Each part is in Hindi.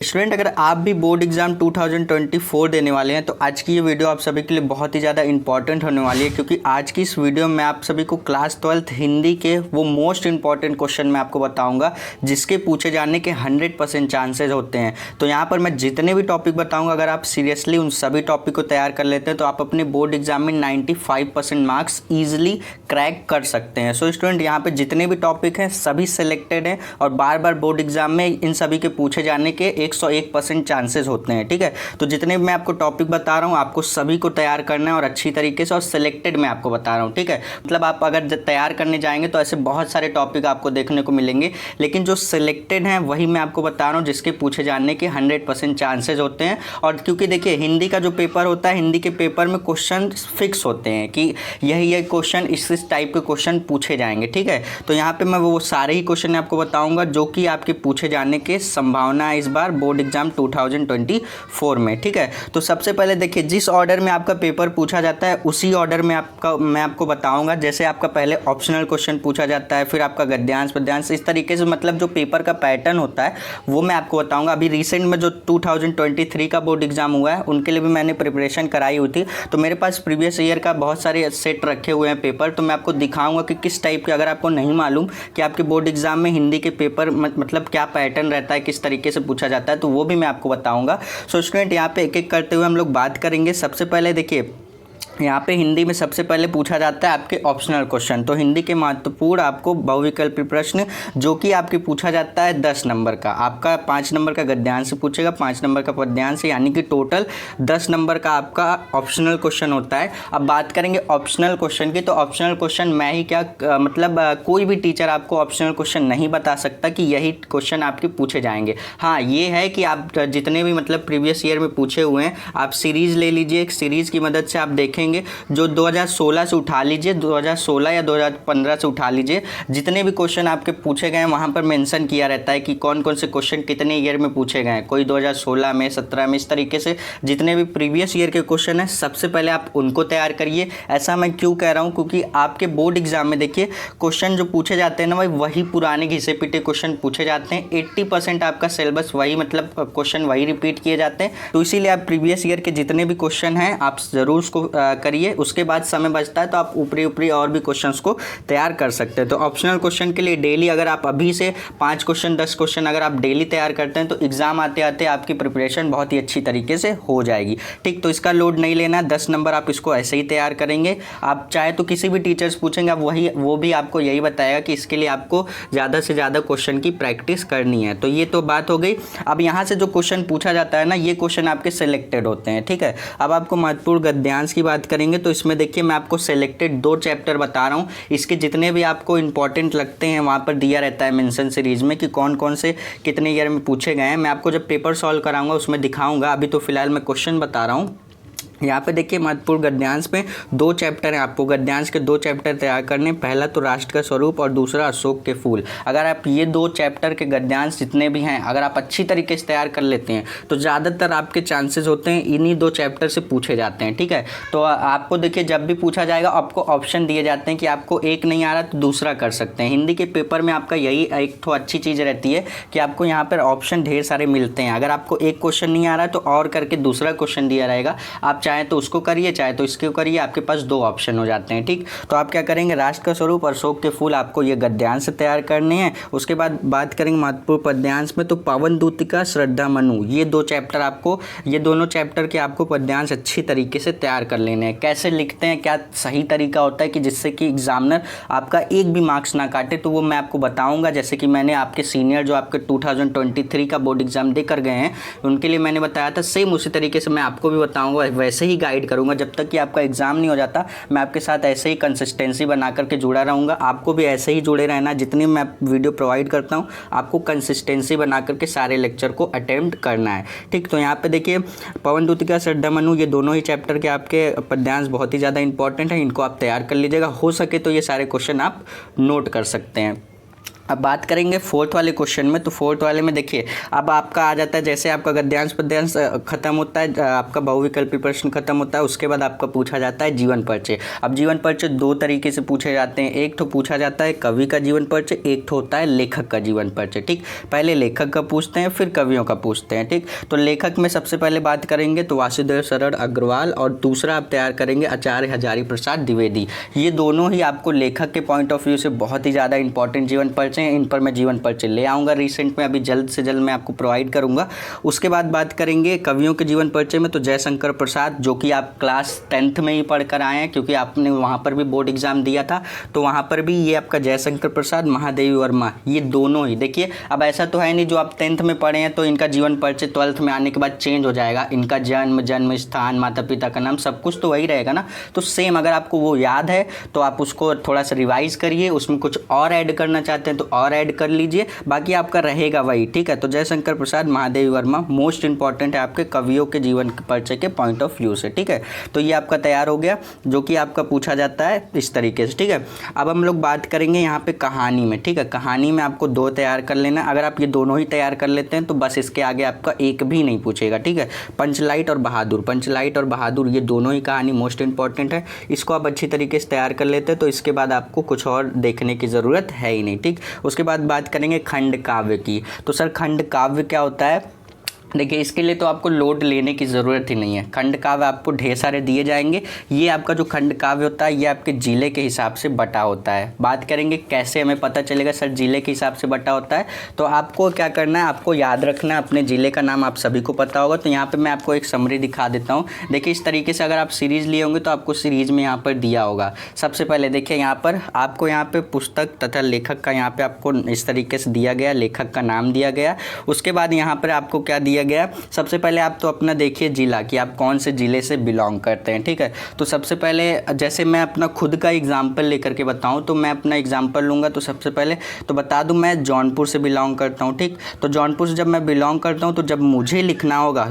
स्टूडेंट, अगर आप भी बोर्ड एग्जाम 2024 देने वाले हैं तो आज की ये वीडियो आप सभी के लिए बहुत ही ज़्यादा इंपॉर्टेंट होने वाली है, क्योंकि आज की इस वीडियो में आप सभी को क्लास 12th हिंदी के वो मोस्ट इंपॉर्टेंट क्वेश्चन मैं आपको बताऊंगा जिसके पूछे जाने के 100% चांसेस होते हैं। तो यहाँ पर मैं जितने भी टॉपिक बताऊँगा, अगर आप सीरियसली उन सभी टॉपिक को तैयार कर लेते हैं तो आप अपने बोर्ड एग्जाम में 95% मार्क्स ईजिली क्रैक कर सकते हैं। सो स्टूडेंट, यहाँ पर जितने भी टॉपिक हैं सभी सिलेक्टेड हैं और बार बार बोर्ड एग्जाम में इन सभी के पूछे जाने के 101% चांसेस होते हैं। ठीक है, तो जितने भी मैं आपको टॉपिक बता रहा हूँ आपको सभी को तैयार करना है और अच्छी तरीके से, और सिलेक्टेड मैं आपको बता रहा हूँ। ठीक है, मतलब आप अगर तैयार करने जाएंगे तो ऐसे बहुत सारे टॉपिक आपको देखने को मिलेंगे, लेकिन जो सिलेक्टेड हैं वही मैं आपको बता रहा हूँ जिसके पूछे जाने के 100% चांसेस होते हैं। और क्योंकि देखिए हिंदी का जो पेपर होता है, हिंदी के पेपर में क्वेश्चन फिक्स होते हैं कि यही क्वेश्चन इस टाइप के क्वेश्चन पूछे जाएंगे। ठीक है, तो यहाँ पे मैं वो सारे ही क्वेश्चन आपको बताऊंगा जो कि आपके पूछे जाने के संभावना है इस बार बोर्ड एग्जाम 2024 में। ठीक है, तो सबसे पहले देखिए जिस ऑर्डर में आपका पेपर पूछा जाता है उसी ऑर्डर में मैं आपको बताऊंगा। जैसे आपका पहले ऑप्शनल क्वेश्चन पूछा जाता है, फिर आपका गद्यांश पद्यांश, इस तरीके से मतलब जो पेपर का पैटर्न होता है वो मैं आपको बताऊंगा। अभी रिसेंट में जो 2023 का बोर्ड एग्जाम हुआ है उनके लिए भी मैंने प्रिपरेशन कराई हुई थी, तो मेरे पास प्रीवियस ईयर का बहुत सारे सेट रखे हुए हैं पेपर, तो मैं आपको दिखाऊंगा कि किस टाइप के, अगर आपको नहीं मालूम कि आपके बोर्ड एग्जाम में हिंदी के पेपर मतलब क्या पैटर्न रहता है, किस तरीके से पूछा जाता है, तो वो भी मैं आपको बताऊंगा। सो स्टूडेंट, यहाँ पे एक एक करते हुए हम लोग बात करेंगे। सबसे पहले देखिए यहाँ पे हिंदी में सबसे पहले पूछा जाता है आपके ऑप्शनल क्वेश्चन। तो हिंदी के महत्वपूर्ण आपको बहुविकल्पी प्रश्न जो कि आपके पूछा जाता है 10 नंबर का, आपका 5 नंबर का गद्यांश से पूछेगा, 5 नंबर का पद्यांश से, यानी कि टोटल 10 नंबर का आपका ऑप्शनल क्वेश्चन होता है। अब बात करेंगे ऑप्शनल क्वेश्चन की, तो ऑप्शनल क्वेश्चन मैं ही क्या मतलब कोई भी टीचर आपको ऑप्शनल क्वेश्चन नहीं बता सकता कि यही क्वेश्चन आपके पूछे जाएंगे। हाँ, ये है कि आप जितने भी मतलब प्रीवियस ईयर में पूछे हुए हैं आप सीरीज़ ले लीजिए, एक सीरीज़ की मदद से आप देखेंगे, जो 2016 से उठा लीजिए, 2016 या 2015 से उठा लीजिए, जितने भी क्वेश्चन आपके पूछे गए हैं वहाँ पर मेंशन किया रहता है कि कौन कौन से क्वेश्चन कितने ईयर में पूछे गए हैं। कोई 2016 में, 17 में, इस तरीके से जितने भी प्रीवियस ईयर के क्वेश्चन हैं सबसे पहले आप उनको तैयार करिए। ऐसा मैं क्यों कह रहा हूँ, क्योंकि आपके बोर्ड एग्जाम में देखिए क्वेश्चन जो पूछे जाते हैं ना वही पुराने घिसे पिटे क्वेश्चन पूछे जाते हैं। 80% आपका सिलेबस वही, मतलब क्वेश्चन वही रिपीट किए जाते हैं। तो इसीलिए आप प्रीवियस ईयर के जितने भी क्वेश्चन हैं आप ज़रूर उसको करिए। उसके बाद समय बचता है तो आप ऊपरी और भी क्वेश्चंस को तैयार कर सकते हैं। तो ऑप्शनल क्वेश्चन के लिए डेली अगर आप अभी से 5 क्वेश्चन 10 क्वेश्चन अगर आप डेली तैयार करते हैं तो एग्जाम आते आते आपकी प्रिपरेशन बहुत ही अच्छी तरीके से हो जाएगी। ठीक, तो इसका लोड नहीं लेना, 10 नंबर आप इसको ऐसे ही तैयार करेंगे। आप चाहे तो किसी भी टीचर्स पूछेंगे, आप वो भी आपको यही बताएगा कि इसके लिए आपको ज़्यादा से ज़्यादा क्वेश्चन की प्रैक्टिस करनी है। तो ये तो बात हो गई। अब यहाँ से जो क्वेश्चन पूछा जाता है ना, ये क्वेश्चन आपके सिलेक्टेड होते हैं। ठीक है, अब आपको महत्वपूर्ण गद्यांश की बात करेंगे तो इसमें देखिए मैं आपको सिलेक्टेड 2 चैप्टर बता रहा हूँ। इसके जितने भी आपको इंपॉर्टेंट लगते हैं वहाँ पर दिया रहता है मेंशन सीरीज में कि कौन कौन से कितने ईयर में पूछे गए हैं। मैं आपको जब पेपर सॉल्व कराऊंगा उसमें दिखाऊंगा, अभी तो फिलहाल मैं क्वेश्चन बता रहा हूँ। यहाँ पे देखिए महत्वपूर्ण गद्यांश में 2 चैप्टर हैं, आपको गद्यांश के 2 चैप्टर तैयार करने। पहला तो राष्ट्र का स्वरूप और दूसरा अशोक के फूल। अगर आप ये 2 चैप्टर के गद्यांश जितने भी हैं अगर आप अच्छी तरीके से तैयार कर लेते हैं तो ज़्यादातर आपके चांसेस होते हैं इन्हीं 2 चैप्टर से पूछे जाते हैं। ठीक है, तो आपको देखिए जब भी पूछा जाएगा आपको ऑप्शन दिए जाते हैं कि आपको एक नहीं आ रहा तो दूसरा कर सकते हैं। हिंदी के पेपर में आपका यही एक तो अच्छी चीज़ रहती है कि आपको यहाँ पर ऑप्शन ढेर सारे मिलते हैं। अगर आपको एक क्वेश्चन नहीं आ रहा है तो और करके दूसरा क्वेश्चन दिया रहेगा, आप चाहे तो उसको करिए चाहे तो इसको करिए, आपके पास 2 ऑप्शन हो जाते हैं। ठीक, तो आप क्या करेंगे, राष्ट्र का स्वरूप और अशोक के फूल आपको ये गद्यांश से तैयार करने हैं। उसके बाद बात करेंगे महत्वपूर्ण पद्यांश में, तो पवन दूतिका, श्रद्धा मनु, ये 2 चैप्टर आपको, ये दोनों चैप्टर के आपको पद्यांश अच्छी तरीके से तैयार कर लेने हैं। कैसे लिखते हैं, क्या सही तरीका होता है कि जिससे कि एग्जामिनर आपका एक भी मार्क्स ना काटे, तो वो मैं आपको बताऊंगा। जैसे कि मैंने आपके सीनियर जो आपके 2023 का बोर्ड एग्जाम देकर गए हैं उनके लिए मैंने बताया था, सेम उसी तरीके से मैं आपको भी बताऊंगा, वैसे ही गाइड करूंगा। जब तक कि आपका एग्जाम नहीं हो जाता मैं आपके साथ ऐसे ही कंसिस्टेंसी बना करके जुड़ा रहूँगा। आपको भी ऐसे ही जुड़े रहना, जितनी मैं वीडियो प्रोवाइड करता हूँ आपको कंसिस्टेंसी बना करके सारे लेक्चर को अटेम्प्ट करना है। ठीक, तो यहाँ पे देखिए पवन दूतिका, श्रद्धा मनु, ये दोनों ही चैप्टर के आपके पद्यांश बहुत ही ज़्यादा इंपॉर्टेंट है, इनको आप तैयार कर लीजिएगा। हो सके तो ये सारे क्वेश्चन आप नोट कर सकते हैं। अब बात करेंगे फोर्थ वाले क्वेश्चन में। तो फोर्थ वाले में देखिए, अब आपका आ जाता है, जैसे आपका गद्यांश पद्यांश खत्म होता है, आपका बहुविकल्पी प्रश्न खत्म होता है, उसके बाद आपका पूछा जाता है जीवन परिचय। अब जीवन परिचय दो तरीके से पूछे जाते हैं, एक तो पूछा जाता है कवि का जीवन परिचय, एक तो होता है लेखक का जीवन परिचय। ठीक, पहले लेखक का पूछते हैं फिर कवियों का पूछते हैं। ठीक, तो लेखक में सबसे पहले बात करेंगे तो वासुदेव शरण अग्रवाल, और दूसरा आप तैयार करेंगे आचार्य हजारी प्रसाद द्विवेदी। ये दोनों ही आपको लेखक के पॉइंट ऑफ व्यू से बहुत ही ज़्यादा इंपॉर्टेंट जीवन परिचय, इन पर मैं जीवन परिचय ले आऊँगा रिसेंट में, अभी जल्द से जल्द मैं आपको प्रोवाइड करूँगा। उसके बाद बात करेंगे कवियों के जीवन परिचय में, तो जयशंकर प्रसाद, जो कि आप क्लास 10th में ही पढ़ कर आए हैं, क्योंकि आपने वहाँ पर भी बोर्ड एग्जाम दिया था, तो वहाँ पर भी ये आपका जयशंकर प्रसाद, महादेवी वर्मा, ये दोनों ही देखिए। अब ऐसा तो है नहीं जो आप 10th में पढ़े हैं तो इनका जीवन परिचय 12th में आने के बाद चेंज हो जाएगा, इनका जन्म स्थान, माता पिता का नाम, सब कुछ तो वही रहेगा ना। तो सेम अगर आपको वो याद है तो आप उसको थोड़ा सा रिवाइज करिए, उसमें कुछ और ऐड करना चाहते हैं तो और ऐड कर लीजिए, बाकी आपका रहेगा वही। ठीक है, तो जयशंकर प्रसाद, महादेवी वर्मा मोस्ट इंपॉर्टेंट है आपके कवियों के जीवन परिचय के पॉइंट ऑफ व्यू से। ठीक है, तो ये आपका तैयार हो गया, जो कि आपका पूछा जाता है इस तरीके से। ठीक है, अब हम लोग बात करेंगे यहाँ पे कहानी में। ठीक है, कहानी में आपको दो तैयार कर लेना, अगर आप ये दोनों ही तैयार कर लेते हैं तो बस इसके आगे आपका एक भी नहीं पूछेगा। ठीक है, पंचलाइट और बहादुर, पंचलाइट और बहादुर ये दोनों ही कहानी मोस्ट इंपॉर्टेंट है, इसको आप अच्छी तरीके से तैयार कर लेते हैं तो इसके बाद आपको कुछ और देखने की ज़रूरत है ही नहीं। ठीक, उसके बाद बात करेंगे खंड काव्य की। तो सर खंड काव्य क्या होता है? देखिए, इसके लिए तो आपको लोड लेने की ज़रूरत ही नहीं है, खंड काव्य आपको ढेर सारे दिए जाएंगे। ये आपका जो खंड काव्य होता है ये आपके ज़िले के हिसाब से बटा होता है। बात करेंगे कैसे हमें पता चलेगा सर ज़िले के हिसाब से बटा होता है, तो आपको क्या करना है, आपको याद रखना है अपने ज़िले का नाम, आप सभी को पता होगा। तो यहाँ पर मैं आपको एक समरी दिखा देता हूँ। देखिए, इस तरीके से अगर आप सीरीज़ लिए होंगे तो आपको सीरीज़ में यहाँ पर दिया होगा। सबसे पहले देखिए, यहाँ पर आपको यहाँ पर पुस्तक तथा लेखक का यहाँ पर आपको इस तरीके से दिया गया, लेखक का नाम दिया गया। उसके बाद यहाँ पर आपको क्या दिया गया, सबसे पहले आप तो अपना देखिए जिला कि आप कौन से ज़िले से बिलोंग करते हैं। ठीक है, तो सबसे पहले जैसे मैं अपना खुद का एग्जांपल लेकर के बताऊं तो मैं अपना एग्जांपल लूँगा। तो सबसे पहले तो बता दूं मैं जौनपुर से बिलोंग करता हूं। ठीक, तो जौनपुर से जब मैं बिलोंग करता हूं तो जब मुझे लिखना होगा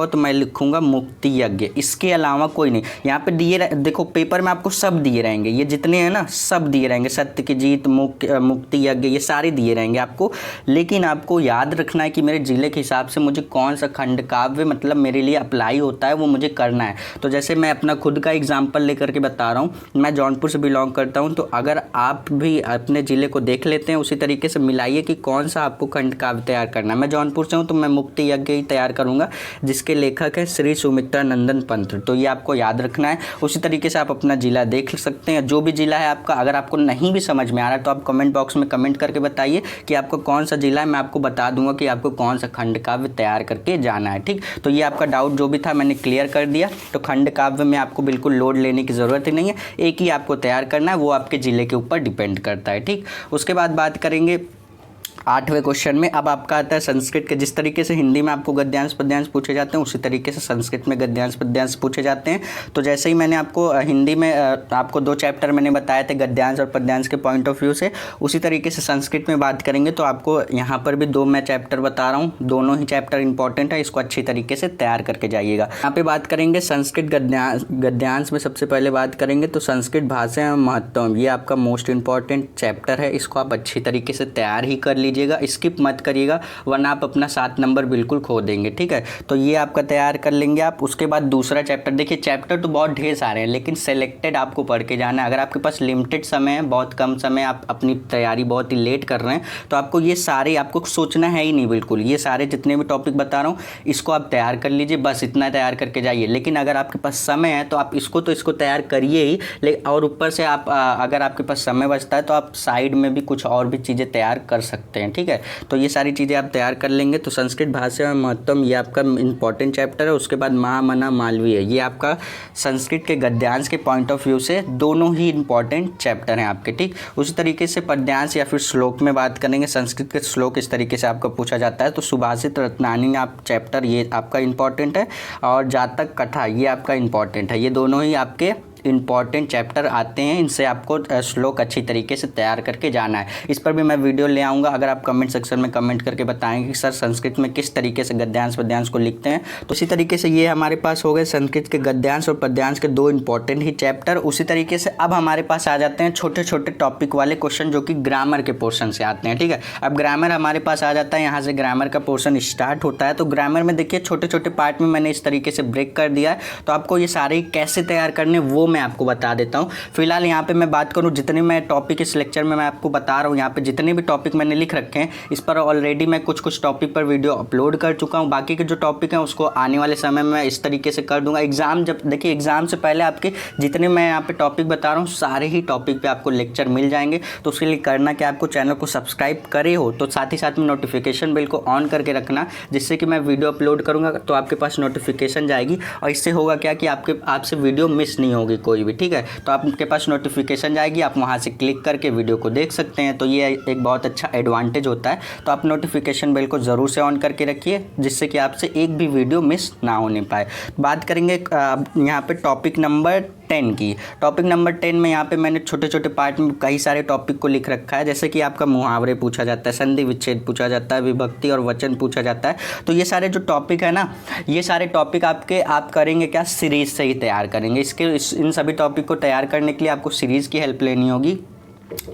तो मैं लिखूँगा मुक्ति यज्ञ, इसके अलावा कोई नहीं। यहाँ पर दिए देखो पेपर में आपको सब दिए रहेंगे, ये जितने हैं ना सब दिए रहेंगे, सत्य की जीत, मुक्ति यज्ञ, ये सारे दिए रहेंगे आपको। लेकिन आपको याद रखना है कि मेरे ज़िले के हिसाब से मुझे कौन सा खंड काव्य मतलब मेरे लिए अप्लाई होता है वो मुझे करना है। तो जैसे मैं अपना खुद का एग्जांपल लेकर के बता रहा हूँ, मैं जौनपुर से बिलोंग करता हूँ, तो अगर आप भी अपने ज़िले को देख लेते हैं उसी तरीके से मिलाइए कि कौन सा आपको खंड काव्य तैयार करना है। मैं जौनपुर से हूँ तो मैं मुक्ति यज्ञ ही तैयार करूँगा, जिसके लेखक है श्री सुमित्रा नंदन पंत। तो ये आपको याद रखना है। उसी तरीके से आप अपना ज़िला देख सकते हैं, जो भी ज़िला है आपका। अगर आपको नहीं भी समझ में आ रहा है तो आप कमेंट बॉक्स में कमेंट करके बताइए कि आपको कौन सा ज़िला है, मैं आपको बता दूंगा कि आपको कौन सा खंड काव्य तैयार करके जाना है। ठीक, तो ये आपका डाउट जो भी था मैंने क्लियर कर दिया। तो खंड काव्य में आपको बिल्कुल लोड लेने की ज़रूरत ही नहीं है, एक ही आपको तैयार करना है, वो आपके ज़िले के ऊपर डिपेंड करता है। ठीक, उसके बाद बात करेंगे 8वें क्वेश्चन में। अब आपका आता है संस्कृत के। जिस तरीके से हिंदी में आपको गद्यांश पद्यांश पूछे जाते हैं उसी तरीके से संस्कृत में गद्यांश पद्यांश पूछे जाते हैं। तो जैसे ही मैंने आपको हिंदी में आपको 2 चैप्टर मैंने बताए थे गद्यांश और पद्यांश के पॉइंट ऑफ व्यू से, उसी तरीके से संस्कृत में बात करेंगे तो आपको यहाँ पर भी 2 मैं चैप्टर बता रहा हूँ, दोनों ही चैप्टर इंपॉर्टेंट है, इसको अच्छी तरीके से तैयार करके जाइएगा। यहाँ पे बात करेंगे संस्कृत गद्यांश में। सबसे पहले बात करेंगे तो संस्कृत भाषा एवं महत्व, ये आपका मोस्ट इंपॉर्टेंट चैप्टर है, इसको आप अच्छी तरीके से तैयार ही कर लीजिएगा, स्किप मत करिएगा वरना आप अपना 7 नंबर बिल्कुल खो देंगे। ठीक है, तो ये आपका तैयार कर लेंगे आप। उसके बाद दूसरा चैप्टर, देखिए चैप्टर तो बहुत ढेर सारे हैं लेकिन सेलेक्टेड आपको पढ़ के जाना है। अगर आपके पास लिमिटेड समय है, बहुत कम समय, आप अपनी तैयारी बहुत ही लेट कर रहे हैं, तो आपको ये सारे आपको सोचना है ही नहीं बिल्कुल। ये सारे जितने भी टॉपिक बता रहा हूँ इसको आप तैयार कर लीजिए, बस इतना तैयार करके जाइए। लेकिन अगर आपके पास समय है तो आप इसको तैयार करिए ही, लेकिन और ऊपर से आप अगर आपके पास समय बचता है तो आप साइड में भी कुछ और भी चीज़ें तैयार कर सकते हैं। ठीक है, तो ये सारी चीज़ें आप तैयार कर लेंगे। तो संस्कृत भाषा में महत्व ये आपका इंपॉर्टेंट चैप्टर है। उसके बाद महामना मालवीय, ये आपका संस्कृत के गद्यांश के पॉइंट ऑफ व्यू से दोनों ही इंपॉर्टेंट चैप्टर हैं आपके। ठीक, उसी तरीके से पद्यांश या फिर श्लोक में बात करेंगे। संस्कृत के श्लोक इस तरीके से आपका पूछा जाता है, तो सुभाषित रत्नानी आप चैप्टर ये आपका इंपॉर्टेंट है, और जातक कथा ये आपका इंपॉर्टेंट है। ये दोनों ही आपके इंपॉर्टेंट चैप्टर आते हैं, इनसे आपको श्लोक अच्छी तरीके से तैयार करके जाना है। इस पर भी मैं वीडियो ले आऊँगा। अगर आप कमेंट सेक्शन में कमेंट करके बताएंगे कि सर संस्कृत में किस तरीके से गद्यांश पद्यांश को लिखते हैं, तो इसी तरीके से ये हमारे पास हो गए संस्कृत के गद्यांश और पद्यांश के दो इंपॉर्टेंट ही चैप्टर। उसी तरीके से अब हमारे पास आ जाते हैं छोटे छोटे टॉपिक वाले क्वेश्चन जो कि ग्रामर के पोर्शन से आते हैं। ठीक है, अब ग्रामर हमारे पास आ जाता है, यहाँ से ग्रामर का पोर्शन स्टार्ट होता है। तो ग्रामर में देखिए छोटे छोटे पार्ट में मैंने इस तरीके से ब्रेक कर दिया है। तो आपको ये सारे कैसे तैयार करने वो मैं आपको बता देता हूँ। फिलहाल यहाँ पे मैं बात करूँ, जितने मैं टॉपिक इस लेक्चर में मैं आपको बता रहा हूँ, यहाँ पे जितने भी टॉपिक मैंने लिख रखे हैं इस पर ऑलरेडी मैं कुछ टॉपिक पर वीडियो अपलोड कर चुका हूँ। बाकी के जो टॉपिक हैं उसको आने वाले समय में मैं इस तरीके से कर दूंगा। एग्जाम जब देखिए, एग्जाम से पहले आपके जितने मैं यहाँ पे टॉपिक बता रहा हूँ सारे ही टॉपिक पे आपको लेक्चर मिल जाएंगे। तो उसके लिए करना कि आपको चैनल को सब्सक्राइब करे हो तो साथ ही साथ में नोटिफिकेशन बिल को ऑन करके रखना, जिससे कि मैं वीडियो अपलोड करूँगा तो आपके पास नोटिफिकेशन जाएगी और इससे होगा क्या कि आपसे वीडियो मिस नहीं होगी कोई भी। ठीक है, तो आपके पास नोटिफिकेशन जाएगी, आप वहाँ से क्लिक करके वीडियो को देख सकते हैं। तो ये एक बहुत अच्छा एडवांटेज होता है। तो आप नोटिफिकेशन बिल को ज़रूर से ऑन करके रखिए, जिससे कि आपसे एक भी वीडियो मिस ना होने पाए। बात करेंगे यहाँ पे टॉपिक नंबर 10 की। टॉपिक नंबर 10 में यहाँ पे मैंने छोटे छोटे पार्ट में कई सारे टॉपिक को लिख रखा है, जैसे कि आपका मुहावरे पूछा जाता है, संधि विच्छेद पूछा जाता है, विभक्ति और वचन पूछा जाता है। तो ये सारे जो टॉपिक है ना, ये सारे टॉपिक आप करेंगे क्या, सीरीज से ही तैयार करेंगे। इन सभी टॉपिक को तैयार करने के लिए आपको सीरीज़ की हेल्प लेनी होगी,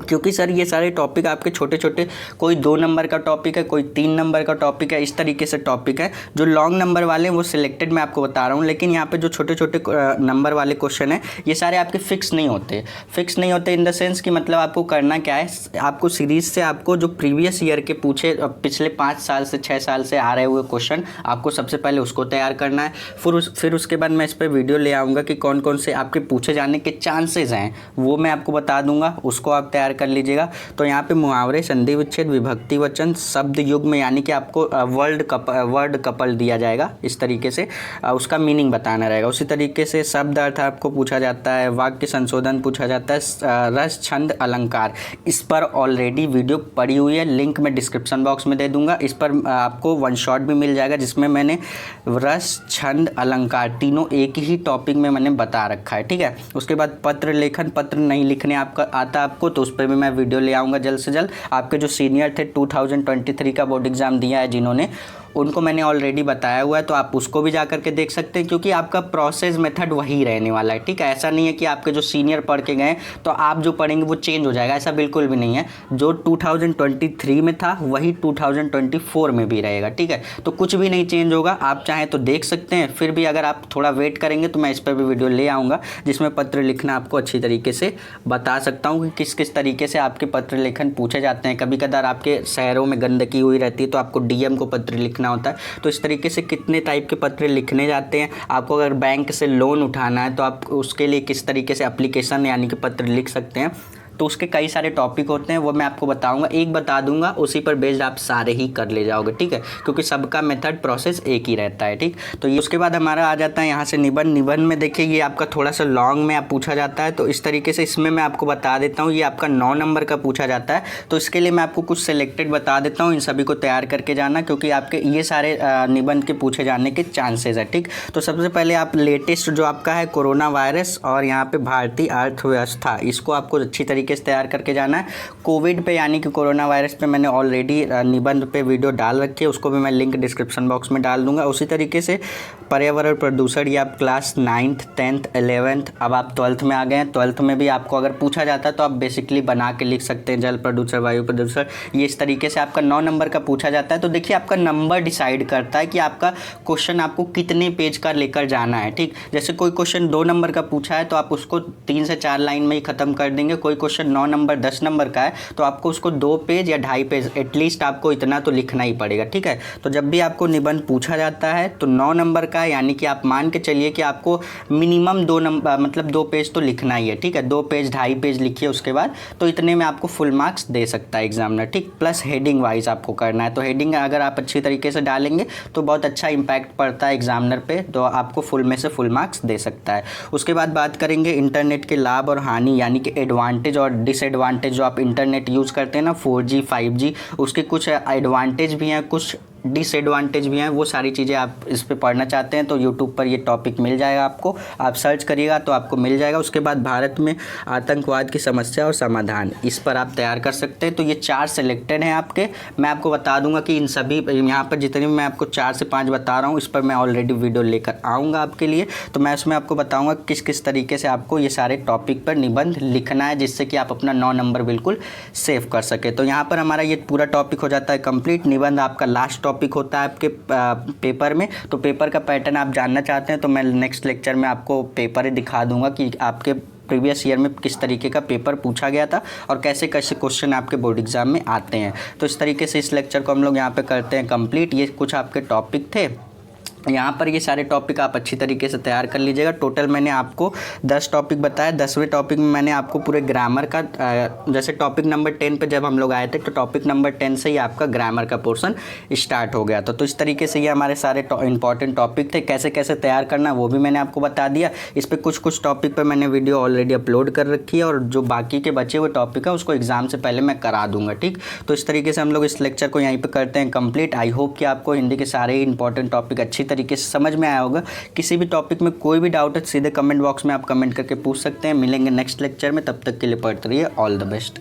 क्योंकि सर ये सारे टॉपिक आपके छोटे छोटे, कोई 2 नंबर का टॉपिक है, कोई 3 नंबर का टॉपिक है, इस तरीके से टॉपिक है। जो लॉन्ग नंबर वाले हैं वो सिलेक्टेड मैं आपको बता रहा हूँ, लेकिन यहाँ पे जो छोटे छोटे नंबर वाले क्वेश्चन हैं ये सारे आपके फिक्स नहीं होते इन द सेंस कि मतलब आपको करना क्या है, आपको सीरीज से आपको जो प्रीवियस ईयर के पूछे पिछले 5 साल से 6 साल से आ रहे हुए क्वेश्चन आपको सबसे पहले उसको तैयार करना है। फिर उसके बाद मैं इस पर वीडियो ले आऊँगा कि कौन कौन से आपके पूछे जाने के चांसेज हैं, वो मैं आपको बता दूंगा, उसको तैयार कर लीजिएगा। तो यहाँ पे मुहावरे, संधि विच्छेद, विभक्ति वचन, शब्द युग्म, यानी कि आपको वर्ड कपल दिया जाएगा, इस तरीके से उसका मीनिंग बताना रहेगा। उसी तरीके से शब्द अर्थ आपको पूछा जाता है, वाक्य संशोधन पूछा जाता है, रस छंद अलंकार, इस पर ऑलरेडी वीडियो पड़ी हुई है, लिंक मैं डिस्क्रिप्शन बॉक्स में दे दूंगा। इस पर आपको 1 शॉट भी मिल जाएगा जिसमें मैंने रस छंद अलंकार तीनों एक ही टॉपिक में मैंने बता रखा है। ठीक है, उसके बाद पत्र लेखन, पत्र नहीं लिखने आता आपको, तो उस पर भी मैं वीडियो ले आऊँगा जल्द से जल्द। आपके जो सीनियर थे 2023 का बोर्ड एग्ज़ाम दिया है जिन्होंने, उनको मैंने ऑलरेडी बताया हुआ है, तो आप उसको भी जा करके देख सकते हैं, क्योंकि आपका प्रोसेस मेथड वही रहने वाला है। ठीक है, ऐसा नहीं है कि आपके जो सीनियर पढ़ के गए तो आप जो पढ़ेंगे वो चेंज हो जाएगा, ऐसा बिल्कुल भी नहीं है। जो 2023 में था वही 2024 में भी रहेगा। ठीक है, तो कुछ भी नहीं चेंज होगा, आप चाहें तो देख सकते हैं। फिर भी अगर आप थोड़ा वेट करेंगे तो मैं इस पर भी वीडियो ले आऊँगा, जिसमें पत्र लिखना आपको अच्छी तरीके से बता सकता हूँ कि किस किस तरीके से आपके पत्र लेखन पूछे जाते हैं। कभी कदार आपके शहरों में गंदगी हुई रहती है तो आपको डीएम को पत्र लिखना होता है, तो इस तरीके से कितने टाइप के पत्र लिखने जाते हैं। आपको अगर बैंक से लोन उठाना है तो आप उसके लिए किस तरीके से एप्लीकेशन यानी कि पत्र लिख सकते हैं, तो उसके कई सारे टॉपिक होते हैं, वो मैं आपको बताऊंगा, एक बता दूंगा, उसी पर बेस्ड आप सारे ही कर ले जाओगे। ठीक है, क्योंकि सबका मेथड प्रोसेस एक ही रहता है। ठीक, तो ये उसके बाद हमारा आ जाता है यहाँ से निबंध में देखिए ये आपका थोड़ा सा लॉन्ग में आप पूछा जाता है, तो इस तरीके से इसमें मैं आपको बता देता हूँ, ये आपका 9 नंबर का पूछा जाता है। तो इसके लिए मैं आपको कुछ सिलेक्टेड बता देता हूँ, इन सभी को तैयार करके जाना, क्योंकि आपके ये सारे निबंध के पूछे जाने के चांसेज है। ठीक, तो सबसे पहले आप लेटेस्ट जो आपका है कोरोना वायरस और यहाँ पे भारतीय अर्थव्यवस्था, इसको आपको अच्छी तरीके से तैयार करके जाना है। कोविड पे यानी कि कोरोना वायरस पे मैंने ऑलरेडी निबंध पे वीडियो डाल रखी है, उसको भी मैं लिंक डिस्क्रिप्शन बॉक्स में डाल दूंगा। उसी तरीके से पर्यावरण प्रदूषण, ये आप क्लास 9th 10th 11th, अब आप 12th में आ गए हैं। 12th में भी आपको अगर पूछा जाता है तो आप बेसिकली बना के लिख सकते हैं, जल प्रदूषण, वायु प्रदूषण, ये इस तरीके से आपका 9 नंबर का पूछा जाता है। तो देखिए आपका नंबर डिसाइड करता है कि आपका क्वेश्चन आपको कितने पेज का लेकर जाना है। ठीक, जैसे कोई क्वेश्चन 2 नंबर का पूछा है तो आप उसको 3 से 4 लाइन में ही खत्म कर देंगे। कोई क्वेश्चन 9 नंबर 10 नंबर का है तो आपको उसको 2 पेज या 2.5 पेज एटलीस्ट आपको इतना तो लिखना ही पड़ेगा। ठीक है, तो जब भी आपको निबंध पूछा जाता है तो 9 नंबर का, यानी कि आप मान के चलिए कि आपको मिनिमम 2 नंबर मतलब 2 पेज तो लिखना ही है। ठीक है, 2 पेज 2.5 पेज लिखिए उसके बाद, तो इतने में आपको फुल मार्क्स दे सकता है एग्जामिनर। ठीक, प्लस हेडिंग वाइज आपको करना है, तो हेडिंग अगर आप अच्छी तरीके से डालेंगे तो बहुत अच्छा इंपैक्ट पड़ता है एग्जामिनर पे, तो आपको फुल में से फुल मार्क्स दे सकता है। उसके बाद बात करेंगे इंटरनेट के लाभ और हानि, यानी कि एडवांटेज और डिसएडवांटेज। जो आप इंटरनेट यूज़ करते हैं ना 4G 5G, उसके कुछ एडवांटेज भी हैं, कुछ डिसएडवांटेज भी हैं, वो सारी चीज़ें आप इस पे पढ़ना चाहते हैं तो यूट्यूब पर ये टॉपिक मिल जाएगा आपको, आप सर्च करिएगा तो आपको मिल जाएगा। उसके बाद भारत में आतंकवाद की समस्या और समाधान, इस पर आप तैयार कर सकते हैं। तो ये 4 सिलेक्टेड हैं आपके। मैं आपको बता दूंगा कि इन सभी यहाँ पर जितने भी मैं आपको 4 से 5 बता रहा हूँ, इस पर मैं ऑलरेडी वीडियो लेकर आऊँगा आपके लिए। तो मैं उसमें आपको बताऊँगा किस किस तरीके से आपको ये सारे टॉपिक पर निबंध लिखना है, जिससे कि आप अपना 9 नंबर बिल्कुल सेव कर सके। तो यहाँ पर हमारा ये पूरा टॉपिक हो जाता है कंप्लीट। निबंध आपका लास्ट टॉपिक होता है आपके पेपर में। तो पेपर का पैटर्न आप जानना चाहते हैं तो मैं नेक्स्ट लेक्चर में आपको पेपर दिखा दूंगा कि आपके प्रीवियस ईयर में किस तरीके का पेपर पूछा गया था और कैसे कैसे क्वेश्चन आपके बोर्ड एग्जाम में आते हैं। तो इस तरीके से इस लेक्चर को हम लोग यहाँ पे करते हैं कंप्लीट। ये कुछ आपके टॉपिक थे, यहाँ पर ये सारे टॉपिक आप अच्छी तरीके से तैयार कर लीजिएगा। टोटल मैंने आपको 10 टॉपिक बताया। 10वें टॉपिक में मैंने आपको पूरे ग्रामर का, जैसे टॉपिक नंबर 10 पे जब हम लोग आए थे तो टॉपिक नंबर 10 से ही आपका ग्रामर का पोर्शन स्टार्ट हो गया था। तो इस तरीके से ये हमारे सारे इंपॉर्टेंट टॉपिक थे। कैसे कैसे तैयार करना वो भी मैंने आपको बता दिया। इस पर कुछ टॉपिक पर मैंने वीडियो ऑलरेडी अपलोड कर रखी है और जो बाकी के बचे हुए टॉपिक है उसको एग्जाम से पहले मैं करा दूंगा, ठीक। तो इस तरीके से हम लोग इस लेक्चर को यहीं पर करते हैं कंप्लीट। आई होप कि आपको हिंदी के सारे इंपॉर्टेंट टॉपिक अच्छी तरीके से समझ में आया होगा। किसी भी टॉपिक में कोई भी डाउट है सीधे कमेंट बॉक्स में आप कमेंट करके पूछ सकते हैं। मिलेंगे नेक्स्ट लेक्चर में, तब तक के लिए पढ़ते रहिए। All the best.